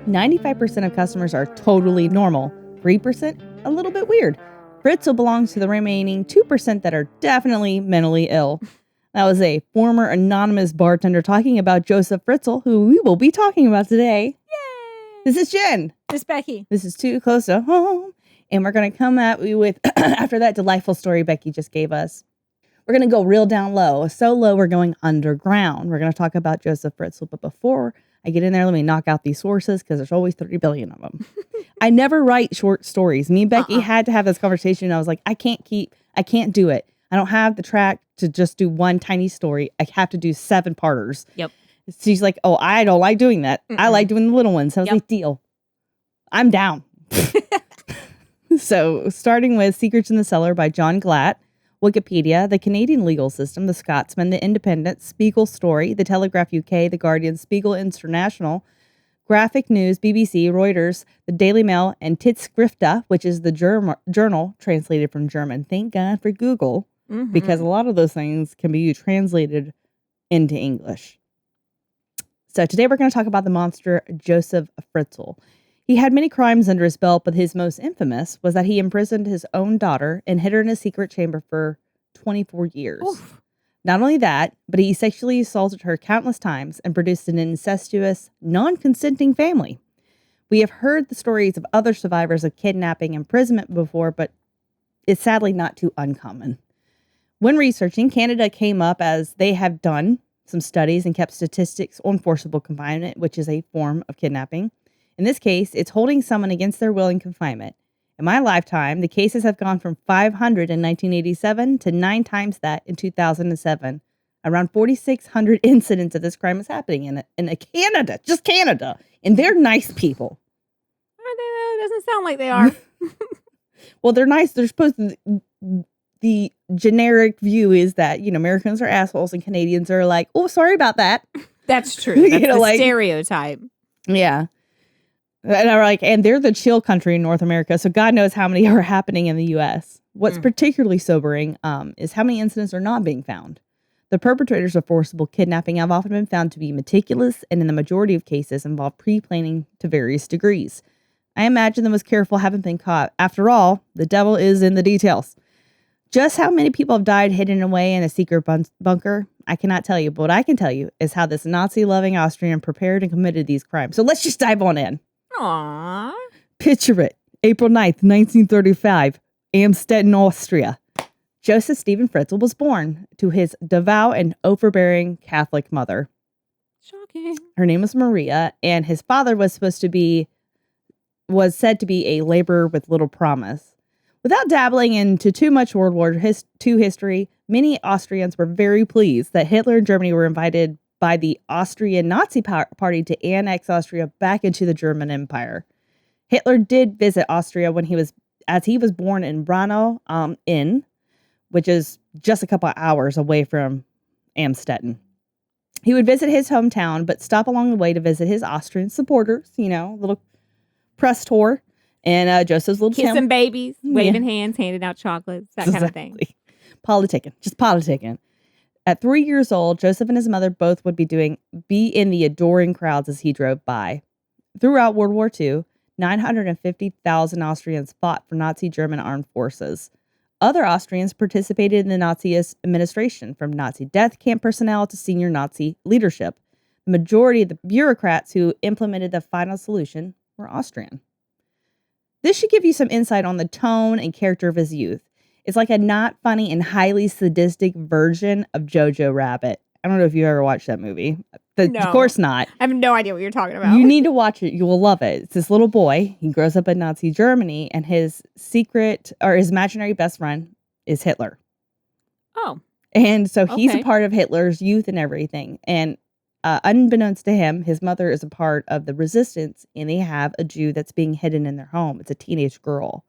95% of customers are totally normal. 3% a little bit weird. Fritzl belongs to the remaining 2% that are definitely mentally ill. That was a former anonymous bartender talking about Josef Fritzl, who we will be talking about today. Yay! This is Jen. This is Becky. This is Too Close to Home. And we're going to come at you with, after that delightful story Becky just gave us, we're going to go real down low. So low, we're going underground. We're going to talk about Josef Fritzl. But before I get in there, let me knock out these sources because there's always 30 billion of them. I never write short stories. Me and Becky had to have this conversation. And I was like, I can't do it. I don't have the track to just do one tiny story. I have to do 7-parters. Yep. She's like, oh, I don't like doing that. I like doing the little ones. So I was like, deal. I'm down. So starting with Secrets in the Cellar by John Glatt, Wikipedia, the Canadian legal system, the Scotsman, the Independent, Spiegel Story, the Telegraph UK, the Guardian, Spiegel International, Graphic News, BBC, Reuters, the Daily Mail, and Tidskrifta, which is the journal translated from German. Thank God for Google, because a lot of those things can be translated into English. So today we're going to talk about the monster Josef Fritzl. He had many crimes under his belt, but his most infamous was that he imprisoned his own daughter and hid her in a secret chamber for 24 years. Oof. Not only that, but he sexually assaulted her countless times and produced an incestuous, non-consenting family. We have heard the stories of other survivors of kidnapping and imprisonment before, but it's sadly not too uncommon. When researching, Canada came up as they have done some studies and kept statistics on forcible confinement, which is a form of kidnapping. In this case, it's holding someone against their will in confinement. In my lifetime, the cases have gone from 500 in 1987 to 9 times that in 2007. Around 4,600 incidents of this crime is happening in Canada, just Canada. And they're nice people. Are they though? Doesn't sound like they are. Well, they're nice. They're supposed to. The generic view is that, Americans are assholes and Canadians are like, oh, sorry about that. That's true. That's the stereotype. Yeah. And they're the chill country in North America, so God knows how many are happening in the U.S. What's particularly sobering is how many incidents are not being found. The perpetrators of forcible kidnapping have often been found to be meticulous and in the majority of cases involve pre-planning to various degrees. I imagine the most careful haven't been caught. After all, the devil is in the details. Just how many people have died hidden away in a secret bunker, I cannot tell you, but what I can tell you is how this Nazi-loving Austrian prepared and committed these crimes. So let's just dive on in. Aww. Picture it. April 9th, 1935, Amstetten, Austria. Josef Stephen Fritzl was born to his devout and overbearing Catholic mother. Shocking. Her name was Maria, and his father was said to be a laborer with little promise. Without dabbling into too much World War II history, many Austrians were very pleased that Hitler and Germany were invited by the Austrian Nazi Party to annex Austria back into the German Empire. Hitler did visit Austria when he was born in Braunau Inn, which is just a couple of hours away from Amstetten. He would visit his hometown, but stop along the way to visit his Austrian supporters, little press tour. And Joseph's little kissing babies, waving hands, handing out chocolates, that kind of thing. Politicking. At 3 years old, Joseph and his mother both would be in the adoring crowds as he drove by. Throughout World War II, 950,000 Austrians fought for Nazi German armed forces. Other Austrians participated in the Nazi administration, from Nazi death camp personnel to senior Nazi leadership. The majority of the bureaucrats who implemented the final solution were Austrian. This should give you some insight on the tone and character of his youth. It's like a not funny and highly sadistic version of Jojo Rabbit. I don't know if you ever watched that movie. No, of course not. I have no idea what you're talking about. You need to watch it. You will love it. It's this little boy. He grows up in Nazi Germany, and his imaginary best friend is Hitler. Oh. And so he's a part of Hitler's youth and everything. And unbeknownst to him, his mother is a part of the resistance, and they have a Jew that's being hidden in their home. It's a teenage girl.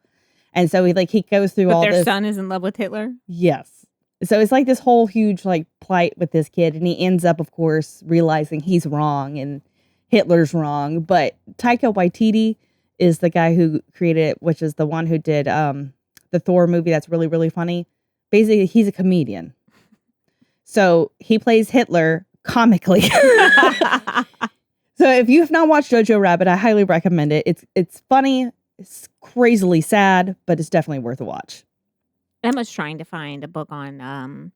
And so he goes through all this. But their son is in love with Hitler? Yes. So it's like this whole huge plight with this kid. And he ends up, of course, realizing he's wrong and Hitler's wrong. But Taika Waititi is the guy who created it, which is the one who did the Thor movie that's really, really funny. Basically, he's a comedian. So he plays Hitler comically. So if you have not watched Jojo Rabbit, I highly recommend it. It's funny, it's crazily sad, but it's definitely worth a watch. Emma's trying to find a book on,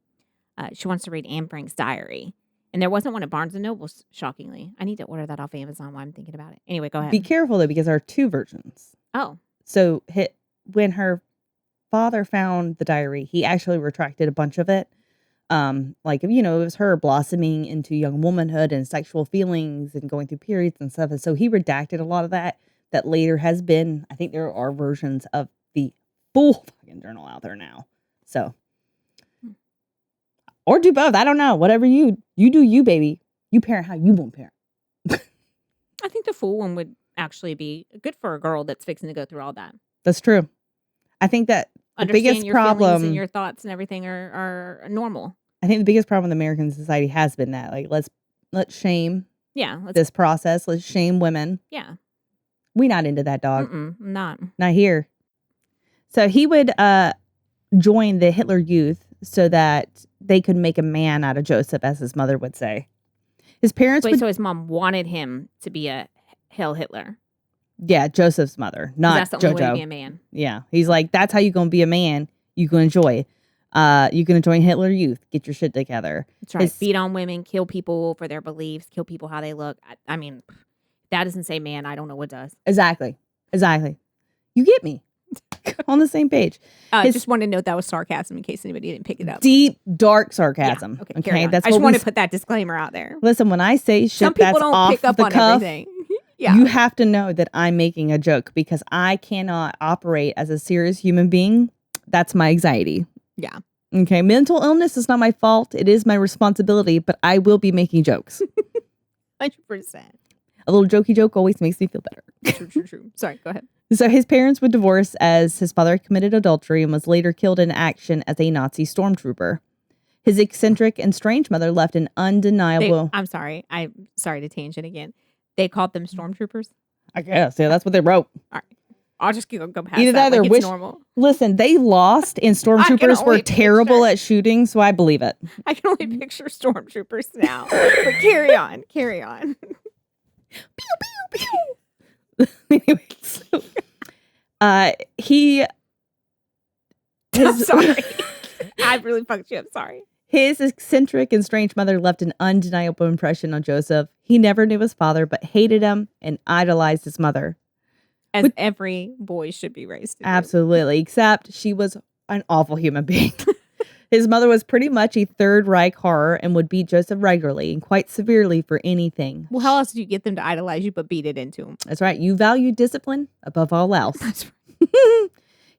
she wants to read Anne Frank's diary. And there wasn't one at Barnes & Noble, shockingly. I need to order that off Amazon while I'm thinking about it. Anyway, go ahead. Be careful, though, because there are two versions. Oh. So when her father found the diary, he actually retracted a bunch of it. Like, it was her blossoming into young womanhood and sexual feelings and going through periods and stuff. And so he redacted a lot of that later has been, I think there are versions of the full fucking journal out there now. So, or do both. I don't know. Whatever you do, you baby. You parent how you want parent. I think the full one would actually be good for a girl that's fixing to go through all that. That's true. I think that the biggest your problem feelings and your thoughts and everything are normal. I think the biggest problem in American society has been that, like, let's shame this process. Let's shame women. Yeah. We not into that, dog. Not here. So he would join the Hitler Youth so that they could make a man out of Joseph, as his mother would say. His parents so his mom wanted him to be a Hail Hitler. Yeah, Joseph's mother, not that's the only Jojo. way to be a man. Yeah, he's like, that's how you gonna be a man. You can enjoy. You can join Hitler Youth. Get your shit together. That's right. Beat on women, kill people for their beliefs, kill people how they look. I mean, that doesn't say man. I don't know what does. Exactly. You get me. On the same page. Just wanted to note that was sarcasm in case anybody didn't pick it up. Deep, dark sarcasm. Yeah. Okay. That's I just want to put that disclaimer out there. Listen, when I say shit some people that's don't off pick up the on cuff, everything. Yeah. You have to know that I'm making a joke because I cannot operate as a serious human being. That's my anxiety. Yeah. Okay. Mental illness is not my fault. It is my responsibility, but I will be making jokes. 100%. A little jokey joke always makes me feel better. True. Sorry, go ahead. So his parents would divorce as his father committed adultery and was later killed in action as a Nazi stormtrooper. His eccentric and strange mother left an undeniable... I'm sorry to tangent again. They called them stormtroopers? I guess. Yeah, that's what they wrote. All right. I'll just go past Either that. Like it's normal. Listen, they lost and stormtroopers were terrible at shooting, so I believe it. I can only picture stormtroopers now. But carry on. Pew, pew, pew. Anyway, so, I'm sorry. I really fucked you up. Sorry. His eccentric and strange mother left an undeniable impression on Joseph. He never knew his father, but hated him and idolized his mother. As every boy should be raised to do. Absolutely, except she was an awful human being. His mother was pretty much a Third Reich horror and would beat Joseph regularly and quite severely for anything. Well, how else do you get them to idolize you but beat it into them? That's right. You value discipline above all else. That's right.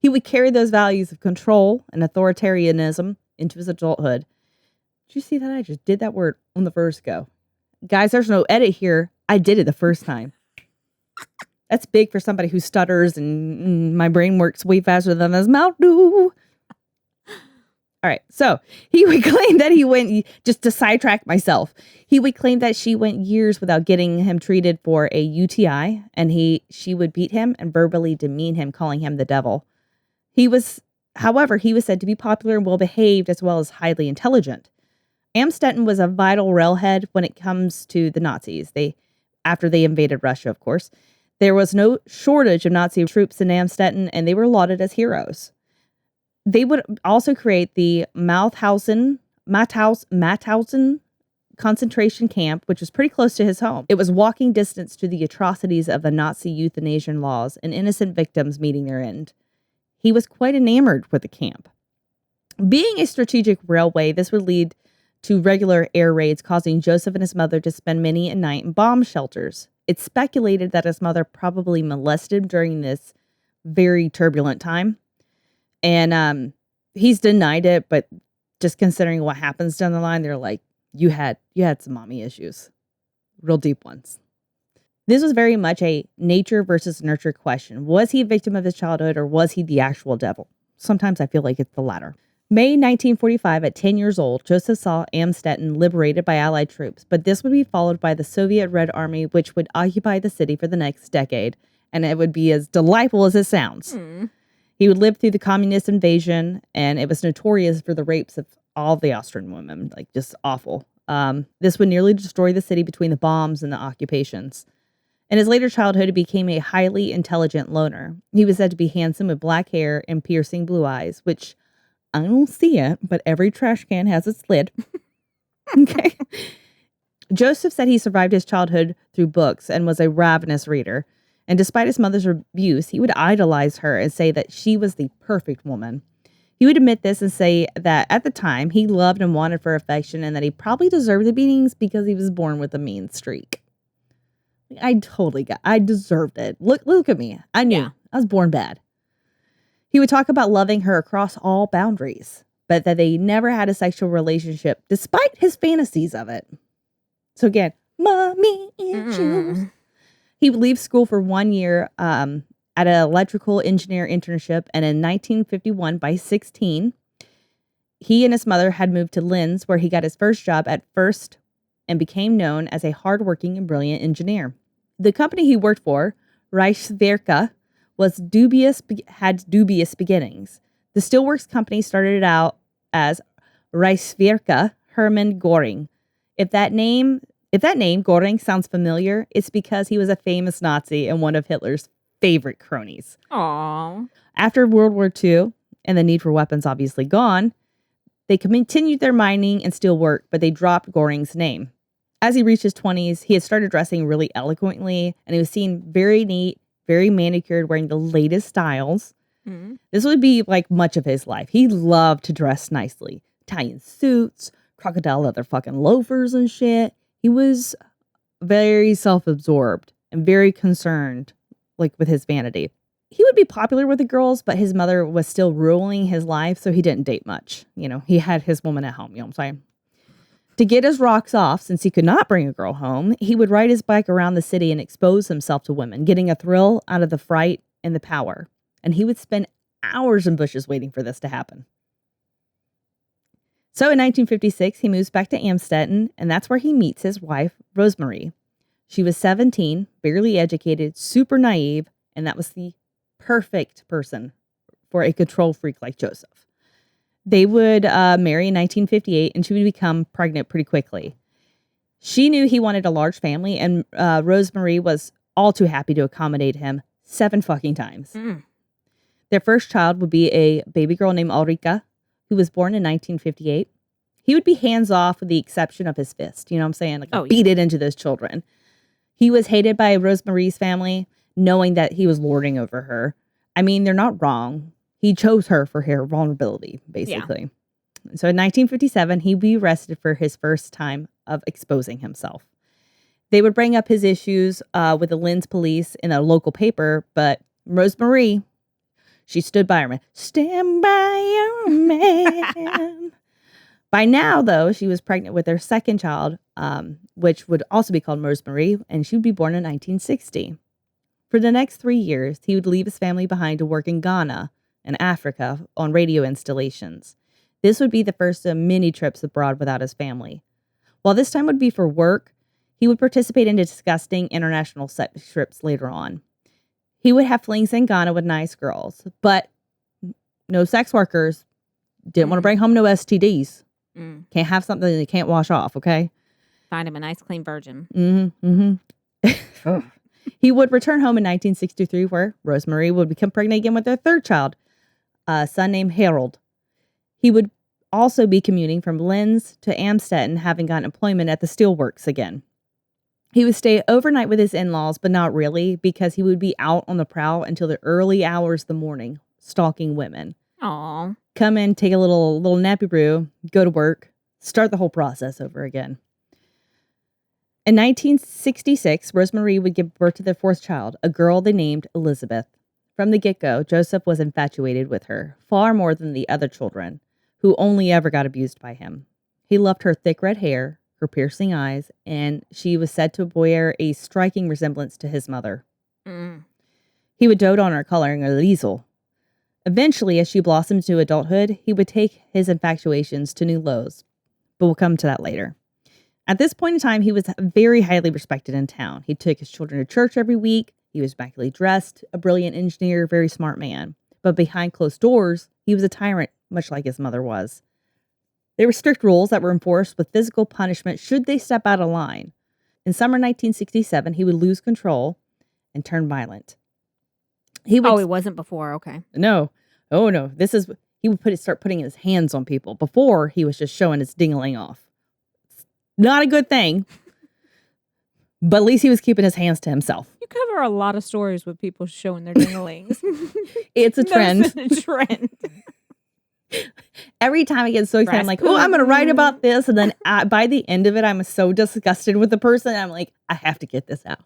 He would carry those values of control and authoritarianism into his adulthood. Did you see that? I just did that word on the first go. Guys, there's no edit here. I did it the first time. That's big for somebody who stutters and my brain works way faster than his mouth do. All right. So he would claim that he went, just to sidetrack myself, he would claim that she went years without getting him treated for a UTI and she would beat him and verbally demean him, calling him the devil. However, he was said to be popular and well-behaved as well as highly intelligent. Amstetten was a vital railhead when it comes to the Nazis. After they invaded Russia, of course. There was no shortage of Nazi troops in Amstetten, and they were lauded as heroes. They would also create the Mauthausen concentration camp, which was pretty close to his home. It was walking distance to the atrocities of the Nazi euthanasia laws and innocent victims meeting their end. He was quite enamored with the camp. Being a strategic railway, this would lead to regular air raids, causing Joseph and his mother to spend many a night in bomb shelters. It's speculated that his mother probably molested him during this very turbulent time. And he's denied it, but just considering what happens down the line, they're like, you had some mommy issues. Real deep ones. This was very much a nature versus nurture question. Was he a victim of his childhood or was he the actual devil? Sometimes I feel like it's the latter. May 1945, at 10 years old, Joseph saw Amstetten liberated by Allied troops, but this would be followed by the Soviet Red Army, which would occupy the city for the next decade, and it would be as delightful as it sounds. He would live through the communist invasion, and it was notorious for the rapes of all the Austrian women, like just awful. This would nearly destroy the city between the bombs and the occupations. In his later childhood, he became a highly intelligent loner. He was said to be handsome with black hair and piercing blue eyes, which I don't see it, but every trash can has its lid. Okay. Joseph said he survived his childhood through books and was a ravenous reader. And despite his mother's abuse, he would idolize her and say that she was the perfect woman. He would admit this and say that at the time he loved and wanted for affection and that he probably deserved the beatings because he was born with a mean streak. I deserved it. Look at me. I knew. Yeah. I was born bad. He would talk about loving her across all boundaries, but that they never had a sexual relationship despite his fantasies of it. So again, mommy issues. He would leave school for 1 year at an electrical engineer internship, and in 1951, by 16, he and his mother had moved to Linz, where he got his first job at first and became known as a hardworking and brilliant engineer. The company he worked for, Reichswerke, had dubious beginnings. The steelworks company started out as Reichswerke Hermann Göring. If that name Göring sounds familiar, it's because he was a famous Nazi and one of Hitler's favorite cronies. Aww. After World War II and the need for weapons obviously gone, they continued their mining and steel work, but they dropped Göring's name. As he reached his 20s, he had started dressing really eloquently, and he was seen very neat, very manicured, wearing the latest styles. Mm-hmm. This would be like much of his life. He loved to dress nicely. Italian suits, crocodile leather fucking loafers and shit. He was very self-absorbed and very concerned, like, with his vanity. He would be popular with the girls, but his mother was still ruling his life, so he didn't date much. You know, he had his woman at home, you know what I'm saying? To get his rocks off, since he could not bring a girl home, he would ride his bike around the city and expose himself to women, getting a thrill out of the fright and the power. And he would spend hours in bushes waiting for this to happen. So in 1956, he moves back to Amstetten, and that's where he meets his wife, Rosemarie. She was 17, barely educated, super naive, and that was the perfect person for a control freak like Joseph. They would marry in 1958, and she would become pregnant pretty quickly. She knew he wanted a large family, and Rosemarie was all too happy to accommodate him 7 fucking times. Mm. Their first child would be a baby girl named Ulrika, who was born in 1958. He would be hands-off with the exception of his fist. You know what I'm saying? Like, beat it into those children. He was hated by Rosemarie's family, knowing that he was lording over her. I mean, they're not wrong. He chose her for her vulnerability, basically. Yeah. So in 1957, he'd be arrested for his first time of exposing himself. They would bring up his issues with the Linz police in a local paper, but Rosemarie, she stood by her man. Stand by your man. By now, though, she was pregnant with their second child, which would also be called Rosemarie, and she would be born in 1960. For the next 3 years, he would leave his family behind to work in Ghana and Africa on radio installations. This would be the first of many trips abroad without his family. While this time would be for work, he would participate in disgusting international sex trips later on. He would have flings in Ghana with nice girls, but no sex workers. Didn't want to bring home no STDs. Can't have something that you can't wash off, okay? Find him a nice, clean virgin. He would return home in 1963, where Rosemarie would become pregnant again with their third child, a son named Harold. He would also be commuting from Linz to Amstetten, having gotten employment at the steelworks again. He would stay overnight with his in-laws, but not really, because he would be out on the prowl until the early hours of the morning, stalking women. Aww. Come in, take a little nappy brew, go to work, start the whole process over again. In 1966, Rosemarie would give birth to their fourth child, a girl they named Elisabeth. From the get-go, Joseph was infatuated with her, far more than the other children, who only ever got abused by him. He loved her thick red hair, her piercing eyes, and she was said to bear a striking resemblance to his mother. He would dote on her, calling her Liesel. Eventually, as she blossomed to adulthood, he would take his infatuations to new lows, but we'll come to that later. At this point in time, he was very highly respected in town. He took his children to church every week. He was immaculately dressed, a brilliant engineer, very smart man. But behind closed doors, he was a tyrant, much like his mother was. There were strict rules that were enforced with physical punishment should they step out of line. In summer 1967, he would lose control and turn violent. It wasn't before. Okay. No. Oh, no. He would start putting his hands on people. Before, he was just showing his dingaling off. Not a good thing. But at least he was keeping his hands to himself. You cover a lot of stories with people showing their dingalings. It's a trend. It's a trend. Every time I get so excited, I'm like, oh, I'm going to write about this. And then by the end of it, I'm so disgusted with the person. I'm like, I have to get this out.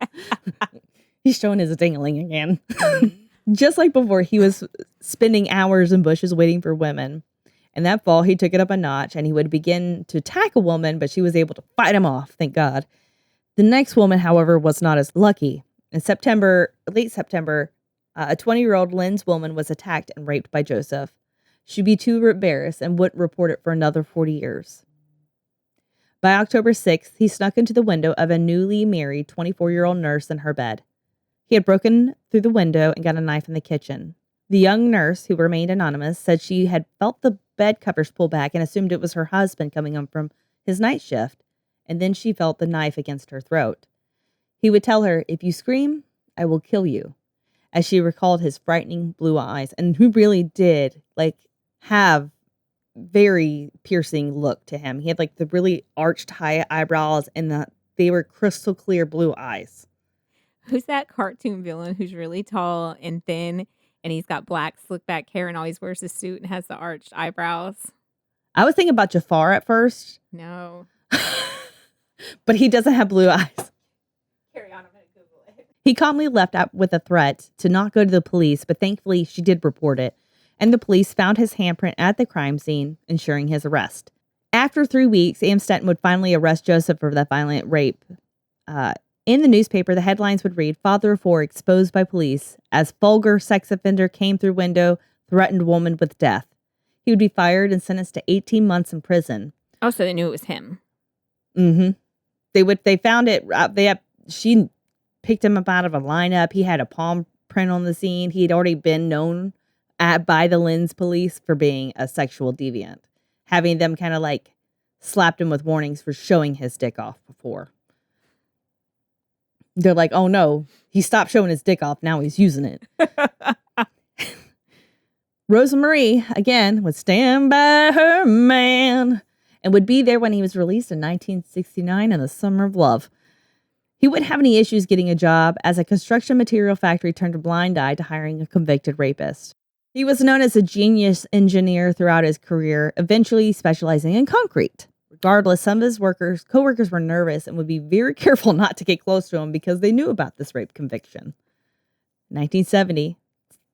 He's showing his dingaling again. Just like before, he was spending hours in bushes waiting for women. And that fall, he took it up a notch and he would begin to attack a woman, but she was able to fight him off, thank God. The next woman, however, was not as lucky. In late September, a 20-year-old Linz woman was attacked and raped by Josef. She'd be too embarrassed and wouldn't report it for another 40 years. By October 6th, he snuck into the window of a newly married 24-year-old nurse in her bed. He had broken through the window and got a knife in the kitchen. The young nurse, who remained anonymous, said she had felt the bed covers pull back and assumed it was her husband coming home from his night shift, and then she felt the knife against her throat. He would tell her, "If you scream, I will kill you," as she recalled his frightening blue eyes, and who really did, have very piercing look to him. He had, the really arched high eyebrows, and they were crystal clear blue eyes. Who's that cartoon villain who's really tall and thin, and he's got black slick back hair and always wears a suit and has the arched eyebrows? I was thinking about Jafar at first. No. But he doesn't have blue eyes. Carry on, I'm going to Google it. He calmly left out with a threat to not go to the police, but thankfully she did report it, and the police found his handprint at the crime scene, ensuring his arrest. After 3 weeks, Amstetten would finally arrest Josef for that violent rape. In the newspaper, the headlines would read, "Father of 4 exposed by police as vulgar sex offender came through window, threatened woman with death." He would be fired and sentenced to 18 months in prison. Oh, so they knew it was him. Mm-hmm. They found it. She picked him up out of a lineup. He had a palm print on the scene. He had already been known by the Linz police for being a sexual deviant, having them kind of slapped him with warnings for showing his dick off before. They're like, "Oh no, he stopped showing his dick off. Now he's using it." Rosa Marie, again, would stand by her man and would be there when he was released in 1969 in the Summer of Love. He wouldn't have any issues getting a job as a construction material factory turned a blind eye to hiring a convicted rapist. He was known as a genius engineer throughout his career, eventually specializing in concrete. Regardless, some of his co-workers were nervous and would be very careful not to get close to him because they knew about this rape conviction. In 1970,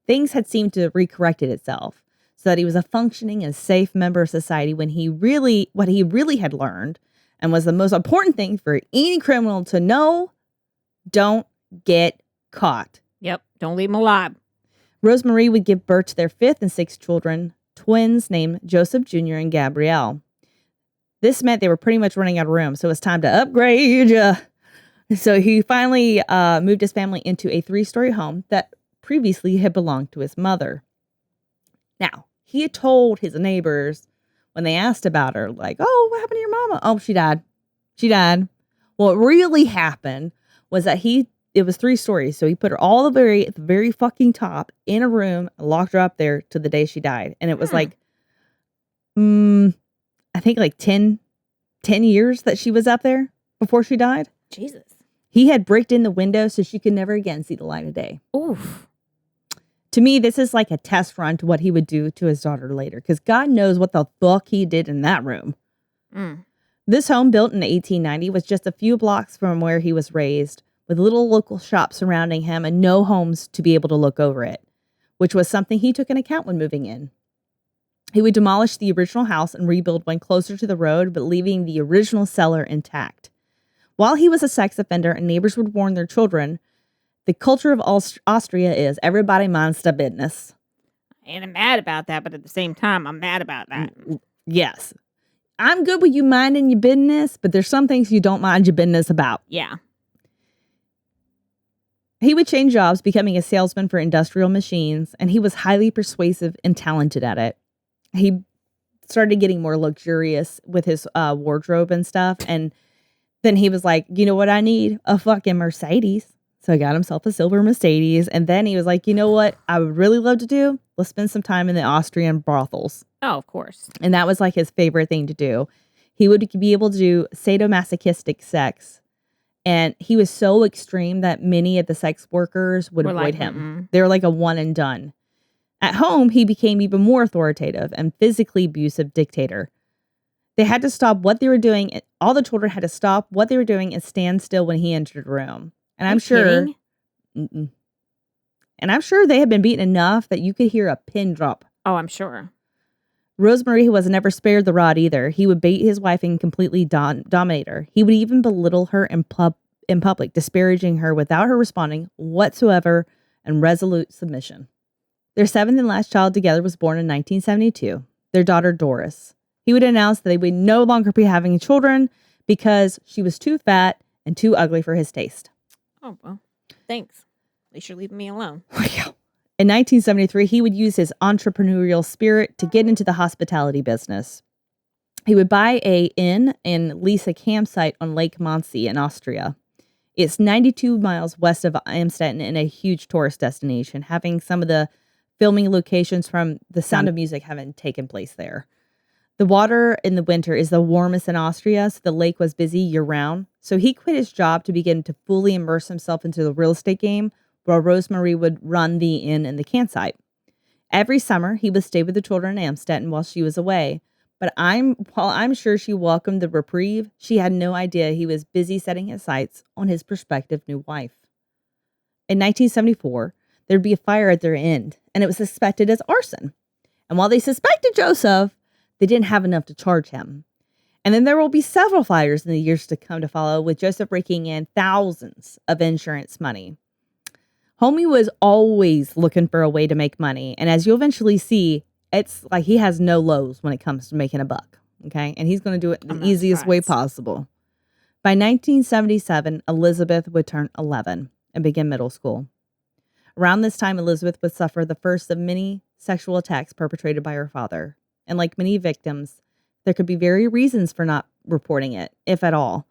things had seemed to have recorrected itself, so that he was a functioning and safe member of society what he really had learned, and was the most important thing for any criminal to know: don't get caught. Yep, don't leave him alive. Rosemarie would give birth to their 5th and 6th children, twins named Joseph Jr. and Gabrielle. This meant they were pretty much running out of room, so it was time to upgrade. So he finally moved his family into a 3-story home that previously had belonged to his mother. Now, he had told his neighbors when they asked about her, "Oh, what happened to your mama?" "Oh, she died. She died." What really happened was that it was 3 stories, so he put her all at the very fucking top in a room and locked her up there to the day she died. And it was I think 10 years that she was up there before she died. Jesus. He had bricked in the window so she could never again see the light of day. Oof. To me, this is like a test run to what he would do to his daughter later, because God knows what the fuck he did in that room. This home, built in 1890, was just a few blocks from where he was raised, with little local shops surrounding him and no homes to be able to look over it, which was something he took into account when moving in. He would demolish the original house and rebuild one closer to the road, but leaving the original cellar intact. While he was a sex offender and neighbors would warn their children, the culture of Austria is everybody minds their business. And I'm mad about that, but at the same time, I'm mad about that. Yes. I'm good with you minding your business, but there's some things you don't mind your business about. Yeah. He would change jobs, becoming a salesman for industrial machines, and he was highly persuasive and talented at it. He started getting more luxurious with his wardrobe and stuff. And then he was like, you know what I need? A fucking Mercedes. So he got himself a silver Mercedes. And then he was like, you know what I would really love to do? Let's spend some time in the Austrian brothels. Oh, of course. And that was like his favorite thing to do. He would be able to do sadomasochistic sex. And he was so extreme that many of the sex workers would avoid him. They were like a one and done. At home, he became even more authoritative and physically abusive dictator. They had to stop what they were doing. All the children had to stop what they were doing and stand still when he entered the room. And I'm sure, and I'm sure they had been beaten enough that you could hear a pin drop. Oh, I'm sure. Rosemary was never spared the rod either. He would bait his wife and completely dominate her. He would even belittle her in public, disparaging her without her responding whatsoever and resolute submission. Their seventh and last child together was born in 1972, their daughter Doris. He would announce that they would no longer be having children because she was too fat and too ugly for his taste. Oh, well, thanks. At least you're leaving me alone. In 1973, he would use his entrepreneurial spirit to get into the hospitality business. He would buy an inn and lease a campsite on Lake Mondsee in Austria. It's 92 miles west of Amstetten and a huge tourist destination, having some of the filming locations from The Sound of Music having taken place there. The water in the winter is the warmest in Austria, so the lake was busy year-round. So he quit his job to begin to fully immerse himself into the real estate game, while Rosemary would run the inn and the campsite. Every summer, he would stay with the children in Amstetten while she was away. But while I'm sure she welcomed the reprieve, she had no idea he was busy setting his sights on his prospective new wife. In 1974, there'd be a fire at their inn, and it was suspected as arson. And while they suspected Joseph, they didn't have enough to charge him. And then there will be several fires in the years to come to follow, with Joseph raking in thousands of insurance money. Homie was always looking for a way to make money. And as you'll eventually see, it's like he has no lows when it comes to making a buck. Okay. And he's going to do it the easiest way possible. By 1977, Elisabeth would turn 11 and begin middle school. Around this time, Elisabeth would suffer the first of many sexual attacks perpetrated by her father. And like many victims, there could be various reasons for not reporting it, if at all.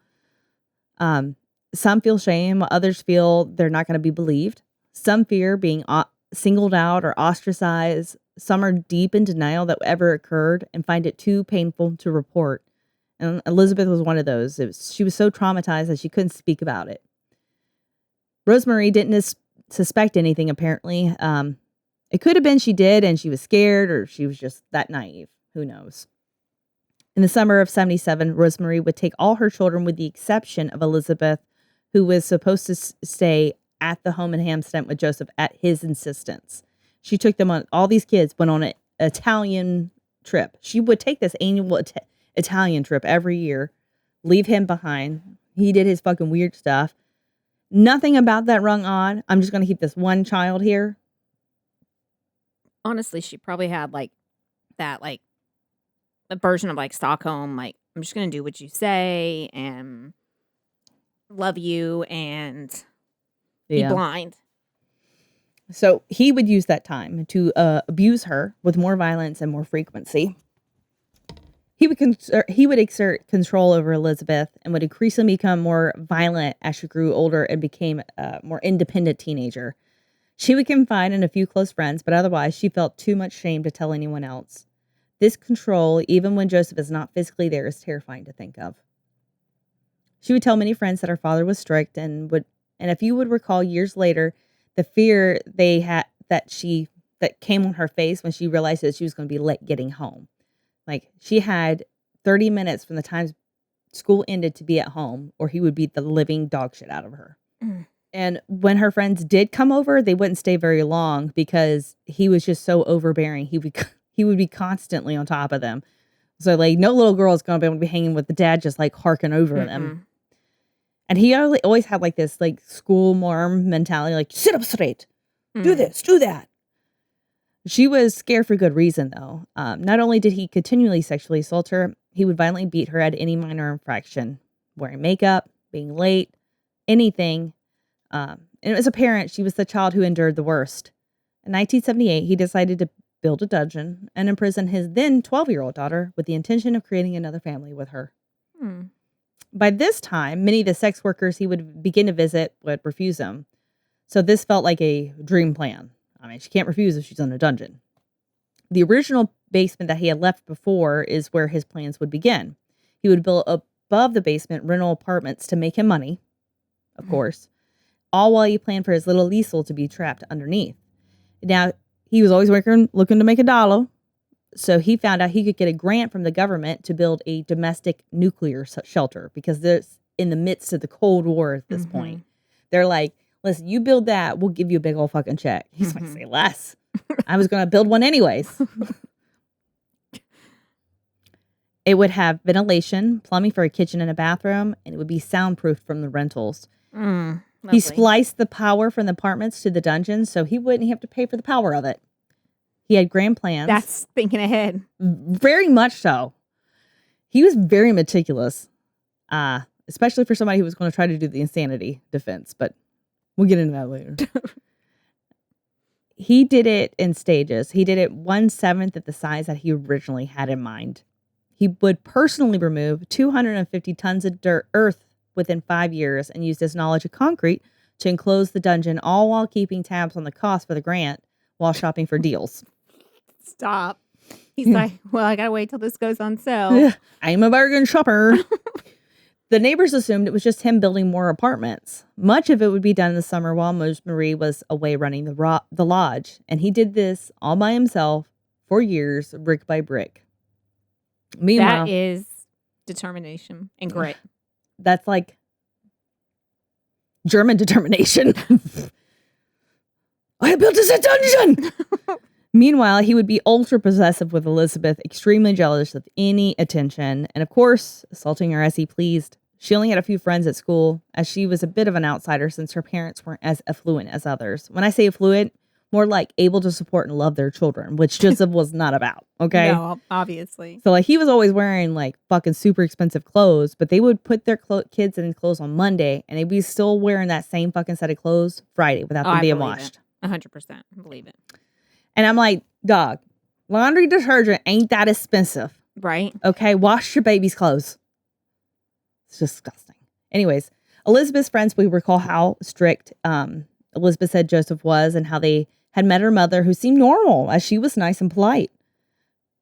Some feel shame. Others feel they're not going to be believed. Some fear being singled out or ostracized. Some are deep in denial that ever occurred and find it too painful to report. And Elisabeth was one of those. She was so traumatized that she couldn't speak about it. Rosemary didn't suspect anything, apparently. It could have been she did and she was scared, or she was just that naive. Who knows? In the summer of 77, Rosemary would take all her children with the exception of Elisabeth, who was supposed to stay at the home in Amstetten with Joseph at his insistence. She took them on, all these kids went on an Italian trip. She would take this annual Italian trip every year, leave him behind. He did his fucking weird stuff. Nothing about that rung on. I'm just going to keep this one child here. Honestly, she probably had like that, like a version of like Stockholm. Like, I'm just going to do what you say and love you and be blind. So he would use that time to abuse her with more violence and more frequency. He would exert control over Elisabeth and would increasingly become more violent as she grew older and became a more independent teenager. She would confide in a few close friends, but otherwise she felt too much shame to tell anyone else. This control, even when Joseph is not physically there, is terrifying to think of. She would tell many friends that her father was strict and if you would recall years later, the fear they had that came on her face when she realized that she was going to be late getting home. Like, she had 30 minutes from the time school ended to be at home, or he would beat the living dog shit out of her. Mm. And when her friends did come over, they wouldn't stay very long because he was just so overbearing. He would be constantly on top of them. So, like, no little girl is going to be able to be hanging with the dad just, like, harking over them. And he always had, like, this, like, school marm mentality, like, sit up straight. Do this, do that. She was scared for good reason, though. Not only did he continually sexually assault her, he would violently beat her at any minor infraction, wearing makeup, being late, anything. And as a parent, she was the child who endured the worst. In 1978, he decided to build a dungeon, and imprison his then 12-year-old daughter with the intention of creating another family with her. By this time, many of the sex workers he would begin to visit would refuse him. So this felt like a dream plan. I mean, she can't refuse if she's in a dungeon. The original basement that he had left before is where his plans would begin. He would build above the basement rental apartments to make him money, of course, all while he planned for his little Liesel to be trapped underneath. Now, he was always looking to make a dollar, so he found out he could get a grant from the government to build a domestic nuclear shelter because there's in the midst of the Cold War at this point. They're like, listen, you build that, we'll give you a big old fucking check. He's like, say less. I was going to build one anyways. It would have ventilation, plumbing for a kitchen and a bathroom, and it would be soundproof from the rentals. He spliced the power from the apartments to the dungeon, so he wouldn't have to pay for the power of it. He had grand plans. That's thinking ahead. Very much so. He was very meticulous, especially for somebody who was going to try to do the insanity defense, but we'll get into that later. He did it in stages. He did it 1/7 of the size that he originally had in mind. He would personally remove 250 tons of earth within 5 years and used his knowledge of concrete to enclose the dungeon, all while keeping tabs on the cost for the grant while shopping for deals. Stop. He's like, well, I got to wait till this goes on sale. I'm a bargain shopper. The neighbors assumed it was just him building more apartments. Much of it would be done in the summer while Marie was away running the lodge. And he did this all by himself for years, brick by brick. Meanwhile, that is determination and grit. That's like German determination. I built this dungeon. Meanwhile, he would be ultra possessive with Elisabeth, extremely jealous of any attention, and of course, assaulting her as he pleased. She only had a few friends at school, as she was a bit of an outsider since her parents weren't as affluent as others. When I say affluent, more like able to support and love their children, which Joseph was not about, okay? No, obviously. So, like, he was always wearing, like, fucking super expensive clothes, but they would put their kids in clothes on Monday, and they'd be still wearing that same fucking set of clothes Friday without them being washed. 100%. Believe it. And I'm like, dog, laundry detergent ain't that expensive. Right. Okay, wash your baby's clothes. It's disgusting. Anyways, Elisabeth's friends, we recall how strict Elisabeth said Joseph was and how they had met her mother, who seemed normal, as she was nice and polite.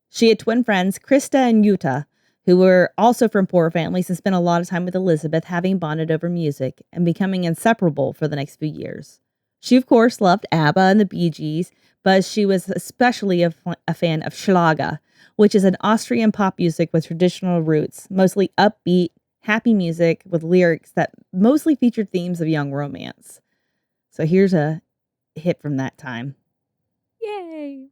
She had twin friends, Krista and Jutta, who were also from poor families and spent a lot of time with Elisabeth, having bonded over music and becoming inseparable for the next few years. She, of course, loved ABBA and the Bee Gees, but she was especially a fan of schlager, which is an Austrian pop music with traditional roots, mostly upbeat, happy music with lyrics that mostly featured themes of young romance. So here's a hit from that time. Yay.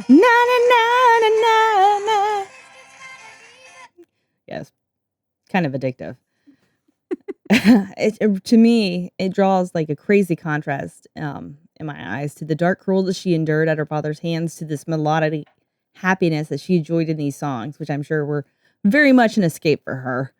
Na, na, na, na, na, na. Yes, kind of addictive. To me, it draws like a crazy contrast in my eyes to the dark cruelty that she endured at her father's hands to this melodic happiness that she enjoyed in these songs, which I'm sure were very much an escape for her.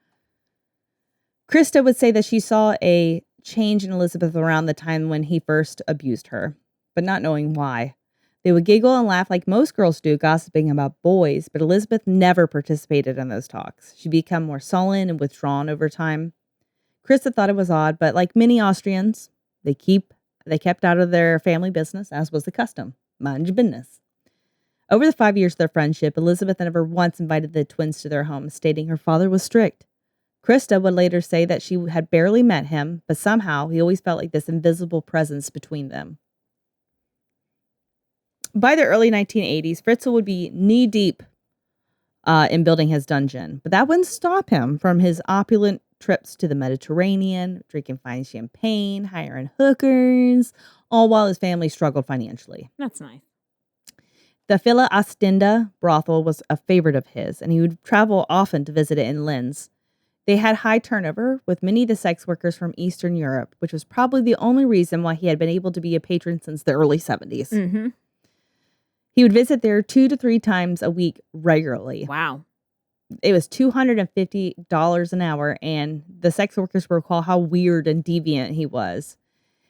Krista would say that she saw a change in Elisabeth around the time when he first abused her, but not knowing why. They would giggle and laugh like most girls do, gossiping about boys, but Elisabeth never participated in those talks. She'd become more sullen and withdrawn over time. Krista thought it was odd, but like many Austrians, they kept out of their family business, as was the custom. Mind your business. Over the 5 years of their friendship, Elisabeth never once invited the twins to their home, stating her father was strict. Krista would later say that she had barely met him, but somehow he always felt like this invisible presence between them. By the early 1980s, Fritzl would be knee-deep in building his dungeon, but that wouldn't stop him from his opulent trips to the Mediterranean, drinking fine champagne, hiring hookers, all while his family struggled financially. That's nice. The Villa Ostenda brothel was a favorite of his, and he would travel often to visit it in Linz. They had high turnover, with many of the sex workers from Eastern Europe, which was probably the only reason why he had been able to be a patron since the early 70s. Mm-hmm. He would visit there 2 to 3 times a week regularly. Wow. It was $250 an hour, and the sex workers would recall how weird and deviant he was.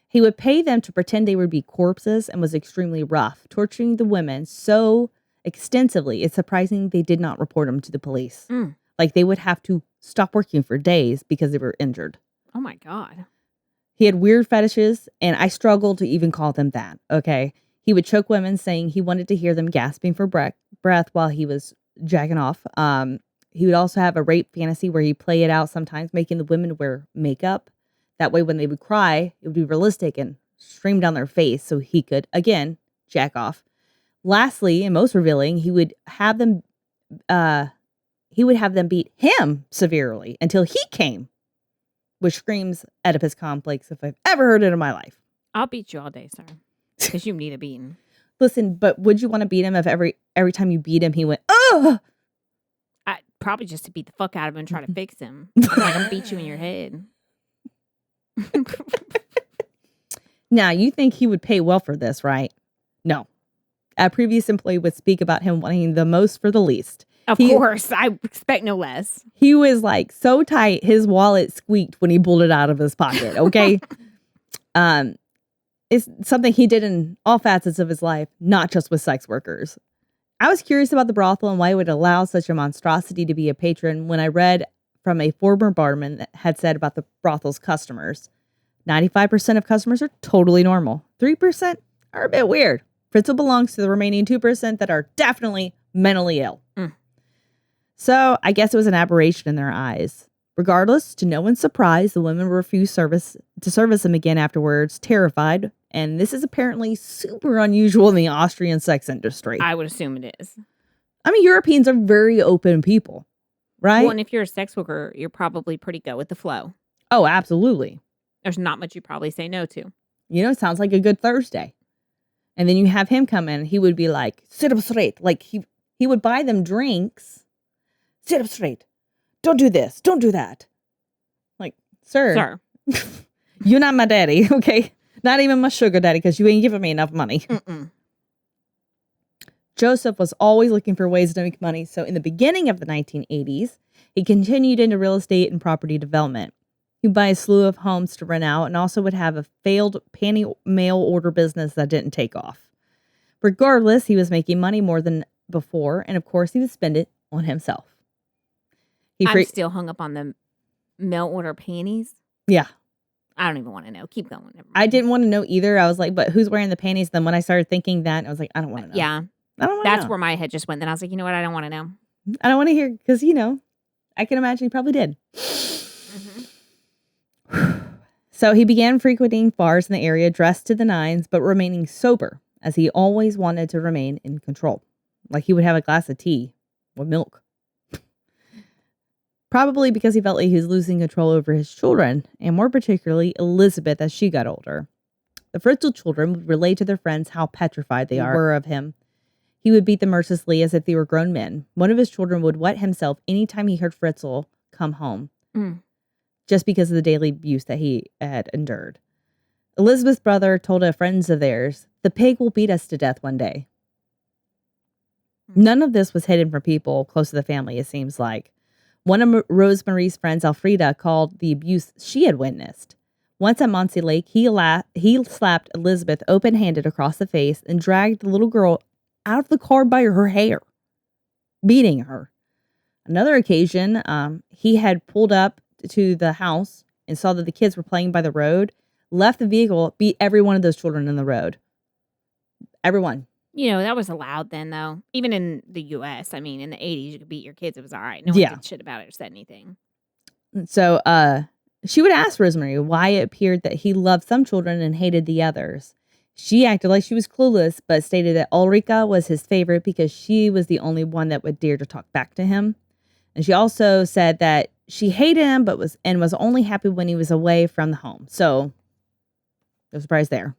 He would pay them to pretend they would be corpses and was extremely rough, torturing the women so extensively, it's surprising they did not report him to the police. Like, they would have to stop working for days because they were injured. Oh, my God. He had weird fetishes, and I struggle to even call them that, okay? He would choke women, saying he wanted to hear them gasping for breath while he was jacking off. He would also have a rape fantasy where he'd play it out sometimes, making the women wear makeup. That way, when they would cry, it would be realistic and stream down their face so he could, again, jack off. Lastly, and most revealing, he would have them beat him severely until he came, which screams Oedipus complex if I've ever heard it in my life. I'll beat you all day, sir, because you need a beating. Listen, but would you want to beat him if every time you beat him, he went, oh! Probably just to beat the fuck out of him and try to fix him. I'm going to beat you in your head. Now, you think he would pay well for this, right? No. A previous employee would speak about him wanting the most for the least. Of course. I expect no less. He was like so tight, his wallet squeaked when he pulled it out of his pocket, okay? It's something he did in all facets of his life, not just with sex workers. I was curious about the brothel and why it would allow such a monstrosity to be a patron when I read from a former barman that had said about the brothel's customers. 95% of customers are totally normal. 3% are a bit weird. Fritzl belongs to the remaining 2% that are definitely mentally ill. So I guess it was an aberration in their eyes. Regardless, to no one's surprise, the women refused to service him again afterwards, terrified. And this is apparently super unusual in the Austrian sex industry. I would assume it is. I mean, Europeans are very open people, right? Well, and if you're a sex worker, you're probably pretty go with the flow. Oh, absolutely. There's not much you probably say no to. You know, it sounds like a good Thursday. And then you have him come in, he would be like, sit up straight. Like, he would buy them drinks. Sit up straight. Don't do this. Don't do that. Like, sir. You're not my daddy, okay? Not even my sugar daddy, because you ain't giving me enough money. Joseph was always looking for ways to make money, so in the beginning of the 1980s, he continued into real estate and property development. He'd buy a slew of homes to rent out and also would have a failed panty mail order business that didn't take off. Regardless, he was making money more than before, and of course, he would spend it on himself. I'm still hung up on the mail order panties. Yeah. I don't even want to know. Keep going. I didn't want to know either. I was like, but who's wearing the panties? Then when I started thinking that, I was like, I don't want to know. Yeah. I don't want to know. That's where my head just went. Then I was like, you know what? I don't want to know. I don't want to hear, because, you know, I can imagine he probably did. So he began frequenting bars in the area, dressed to the nines, but remaining sober, as he always wanted to remain in control. Like, he would have a glass of tea with milk. Probably because he felt like he was losing control over his children, and more particularly Elisabeth as she got older. The Fritzl children would relay to their friends how petrified they were of him. He would beat them mercilessly as if they were grown men. One of his children would wet himself anytime he heard Fritzl come home, just because of the daily abuse that he had endured. Elisabeth's brother told a friend of theirs, "The pig will beat us to death one day." None of this was hidden from people close to the family, it seems like. One of Rosemarie's friends, Elfrida, called the abuse she had witnessed. Once at Monsey Lake, he slapped Elisabeth open-handed across the face and dragged the little girl out of the car by her hair, beating her. Another occasion, he had pulled up to the house and saw that the kids were playing by the road, left the vehicle, beat every one of those children in the road. Everyone. You know, that was allowed then, though. Even in the U.S., I mean, in the 80s, you could beat your kids. It was all right. No one did shit about it or said anything. So she would ask Rosemary why it appeared that he loved some children and hated the others. She acted like she was clueless, but stated that Ulrika was his favorite because she was the only one that would dare to talk back to him. And she also said that she hated him, but was only happy when he was away from the home. So, no surprise there.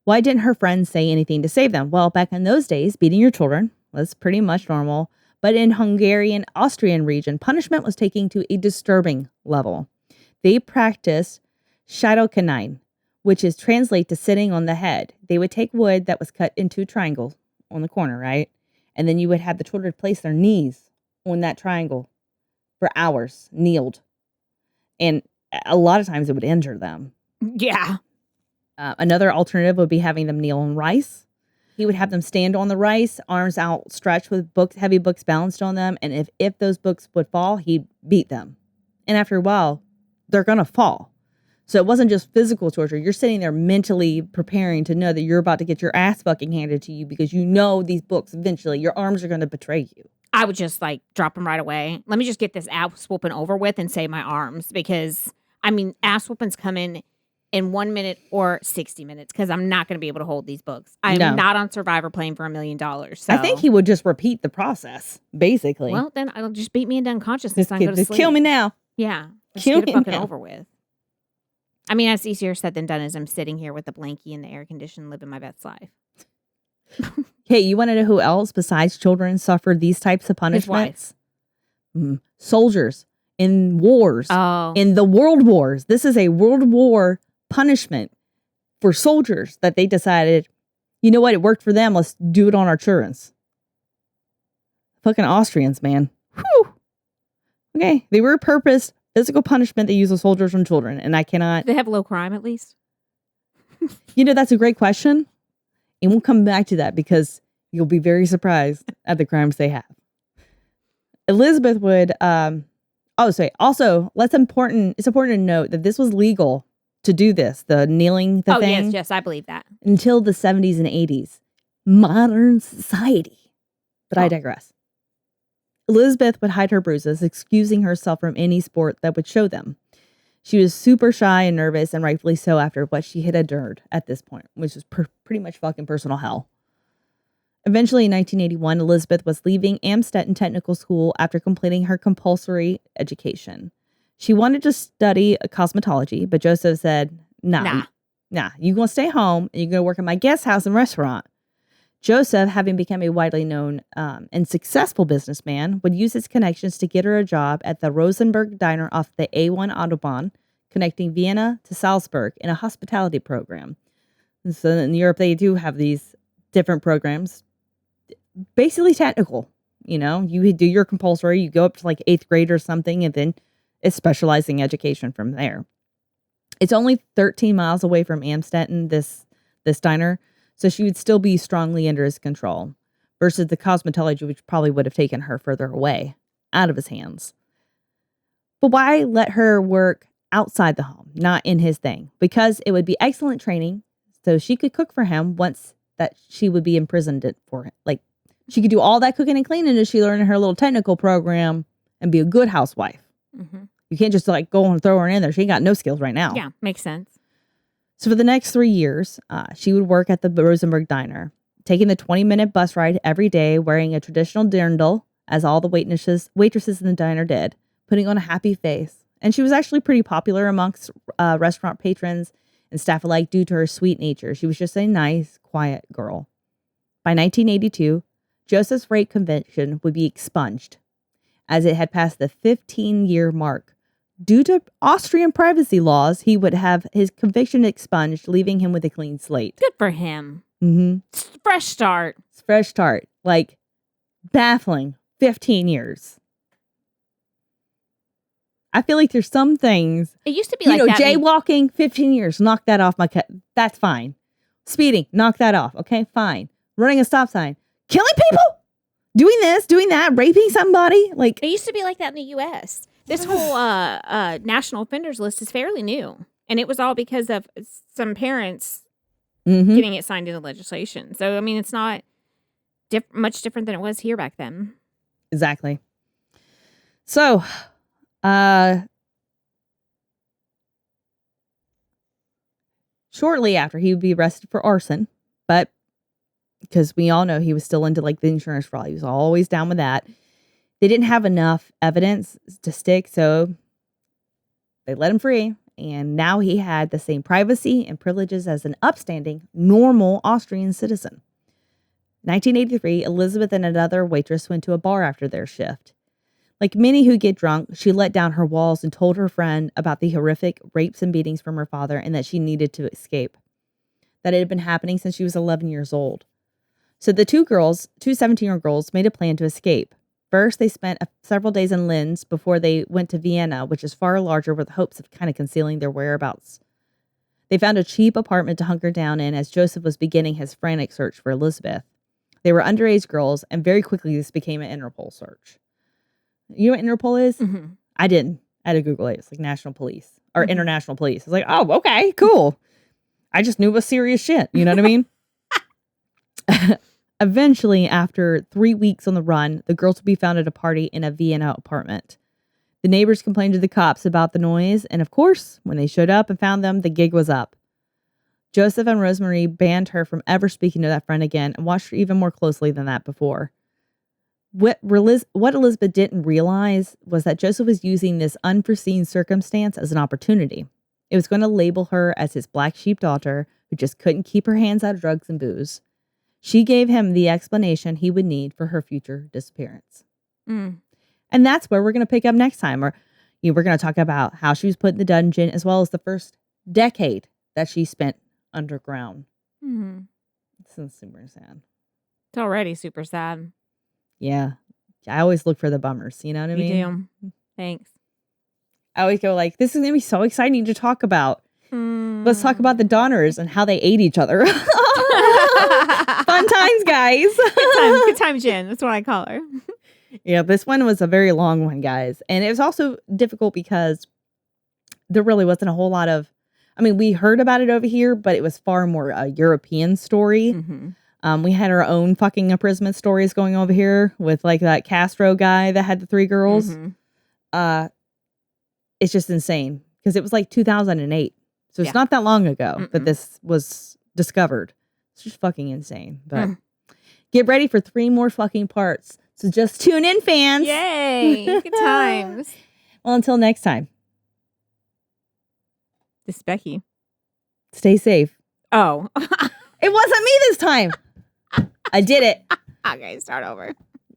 Why didn't her friends say anything to save them? Well, back in those days, beating your children was pretty much normal. But in Hungarian Austrian region, punishment was taken to a disturbing level. They practiced Scheitelkneien, which is translate to sitting on the head. They would take wood that was cut into triangles on the corner, right? And then you would have the children place their knees on that triangle for hours, kneeled. And a lot of times it would injure them. Yeah. Another alternative would be having them kneel on rice. He would have them stand on the rice, arms outstretched with heavy books balanced on them. And if those books would fall, he'd beat them. And after a while, they're going to fall. So it wasn't just physical torture. You're sitting there mentally preparing to know that you're about to get your ass fucking handed to you because you know these books eventually, your arms are going to betray you. I would just like drop them right away. Let me just get this ass whooping over with and save my arms because, I mean, ass whoopings come in 1 minute or 60 minutes because I'm not going to be able to hold these books. I'm not on Survivor playing for $1 million. So. I think he would just repeat the process, basically. Well, then I'll just beat me into unconsciousness and go to sleep. Just kill me now. Yeah. Just get it fucking over with. I mean, that's easier said than done as I'm sitting here with the blankie and the air condition living my best life. Hey, you want to know who else besides children suffered these types of punishments? Soldiers in wars. Oh. In the world wars. This is a world war punishment for soldiers that they decided, you know what, it worked for them. Let's do it on our children's. Fucking Austrians, man. Whew. Okay. They were purposed physical punishment they use with soldiers and children. And I cannot. Do they have low crime at least? You know, that's a great question. And we'll come back to that because you'll be very surprised at the crimes they have. Elisabeth would, it's important to note that this was legal to do this, the kneeling thing. Oh, yes, I believe that. Until the 70s and 80s. Modern society. But I digress. Elisabeth would hide her bruises, excusing herself from any sport that would show them. She was super shy and nervous, and rightfully so after what she had endured at this point, which was pretty much fucking personal hell. Eventually, in 1981, Elisabeth was leaving Amstetten Technical School after completing her compulsory education. She wanted to study cosmetology, but Joseph said, nah, you're going to stay home, and you're going to work in my guest house and restaurant. Joseph, having become a widely known and successful businessman, would use his connections to get her a job at the Rosenberg Diner off the A1 Autobahn, connecting Vienna to Salzburg in a hospitality program. And so in Europe, they do have these different programs, basically technical. You know, you do your compulsory, you go up to like 8th grade or something, and then it's specializing education from there. It's only 13 miles away from Amstetten, this diner. So she would still be strongly under his control versus the cosmetology, which probably would have taken her further away out of his hands. But why let her work outside the home, not in his thing? Because it would be excellent training. So she could cook for him once that she would be imprisoned for him. Like she could do all that cooking and cleaning as she learned in her little technical program and be a good housewife. Mm-hmm. You can't just like go and throw her in there. She ain't got no skills right now. Yeah, makes sense. So for the next 3 years, she would work at the Rosenberg Diner, taking the 20-minute bus ride every day, wearing a traditional dirndl, as all the waitresses in the diner did, putting on a happy face. And she was actually pretty popular amongst restaurant patrons and staff alike due to her sweet nature. She was just a nice, quiet girl. By 1982, Joseph's rape conviction would be expunged, as it had passed the 15-year mark. Due to Austrian privacy laws, he would have his conviction expunged, leaving him with a clean slate. Good for him. Mm-hmm. Fresh start. Fresh start. Like, baffling. 15 years. I feel like there's some things. It used to be like that. Jaywalking, 15 years. Knock that off my cut. That's fine. Speeding, knock that off. Okay, fine. Running a stop sign. Killing people? Doing this, doing that, raping somebody? Like, it used to be like that in the U.S. This whole national offenders list is fairly new. And it was all because of some parents getting it signed into legislation. So, I mean, it's not much different than it was here back then. Exactly. So, shortly after, he would be arrested for arson. But because we all know he was still into like the insurance fraud. He was always down with that. They didn't have enough evidence to stick, so they let him free. And now he had the same privacy and privileges as an upstanding, normal Austrian citizen. 1983, Elisabeth and another waitress went to a bar after their shift. Like many who get drunk, she let down her walls and told her friend about the horrific rapes and beatings from her father and that she needed to escape. That it had been happening since she was 11 years old. So the two 17-year-old girls, made a plan to escape. First, they spent several days in Linz before they went to Vienna, which is far larger, with hopes of kind of concealing their whereabouts. They found a cheap apartment to hunker down in as Josef was beginning his frantic search for Elisabeth. They were underage girls, and very quickly this became an Interpol search. You know what Interpol is? Mm-hmm. I didn't. I had to Google it. It's like national police or international police. It's like, oh, okay, cool. I just knew it was serious shit. You know what I mean? Eventually, after 3 weeks on the run, the girls would be found at a party in a Vienna apartment. The neighbors complained to the cops about the noise, and of course, when they showed up and found them, the gig was up. Josef and Rosemary banned her from ever speaking to that friend again and watched her even more closely than that before. What Elisabeth didn't realize was that Josef was using this unforeseen circumstance as an opportunity. It was going to label her as his black sheep daughter who just couldn't keep her hands out of drugs and booze. She gave him the explanation he would need for her future disappearance. Mm. And that's where we're going to pick up next time. We're going to talk about how she was put in the dungeon, as well as the first decade that she spent underground. Mm-hmm. This is super sad. It's already super sad. Yeah. I always look for the bummers. You know what I mean? You do. Thanks. I always go like, this is going to be so exciting to talk about. Let's talk about the Donners and how they ate each other. Fun times, guys. Good times, Jen. That's what I call her. Yeah, this one was a very long one, guys. And it was also difficult because there really wasn't a whole lot of, I mean, we heard about it over here, but it was far more a European story. Mm-hmm. We had our own fucking imprisonment stories going over here with like that Castro guy that had the 3 girls. Mm-hmm. It's just insane because it was like 2008. So it's not that long ago that this was discovered. It's just fucking insane. But get ready for 3 more fucking parts. So just tune in, fans. Yay. Good times. Well, until next time. This is Becky. Stay safe. Oh. It wasn't me this time. I did it. Okay, start over.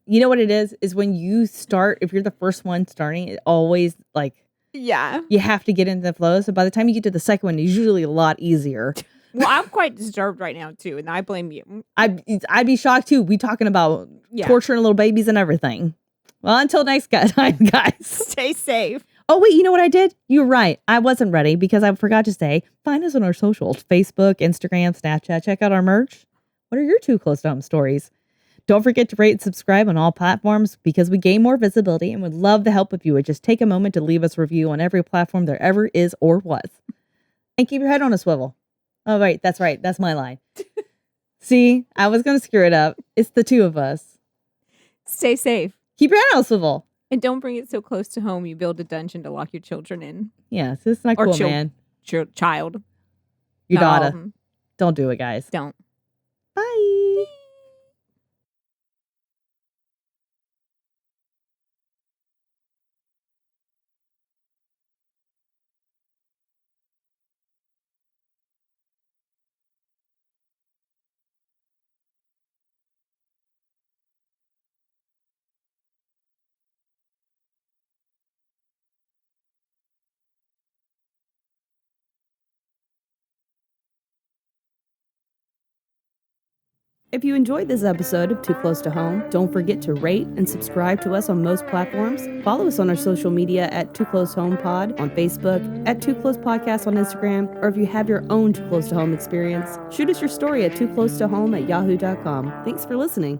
You know what it is? Is when you start, if you're the first one starting, it always like, yeah, you have to get into the flow. So by the time you get to the second one, it's usually a lot easier. Well, I'm quite disturbed right now too, and I blame you. I'd be shocked too. We talking about torturing little babies and everything. Well, until next time, guys. Stay safe. Oh, wait, you know what I did? You're right. I wasn't ready because I forgot to say, find us on our socials, Facebook, Instagram, Snapchat. Check out our merch. What are your 2 close to home stories? Don't forget to rate and subscribe on all platforms because we gain more visibility and would love the help if you would just take a moment to leave us a review on every platform there ever is or was. And keep your head on a swivel. Oh, right. That's right. That's my line. See, I was going to screw it up. It's the 2 of us. Stay safe. Keep your head on a swivel. And don't bring it so close to home you build a dungeon to lock your children in. Yeah, so it's not cool, man. Child. Your daughter. Don't do it, guys. Don't. Bye. If you enjoyed this episode of Too Close to Home, don't forget to rate and subscribe to us on most platforms. Follow us on our social media at Too Close Home Pod on Facebook, at Too Close Podcast on Instagram, or if you have your own Too Close to Home experience, shoot us your story at tooclosetohome@yahoo.com. Thanks for listening.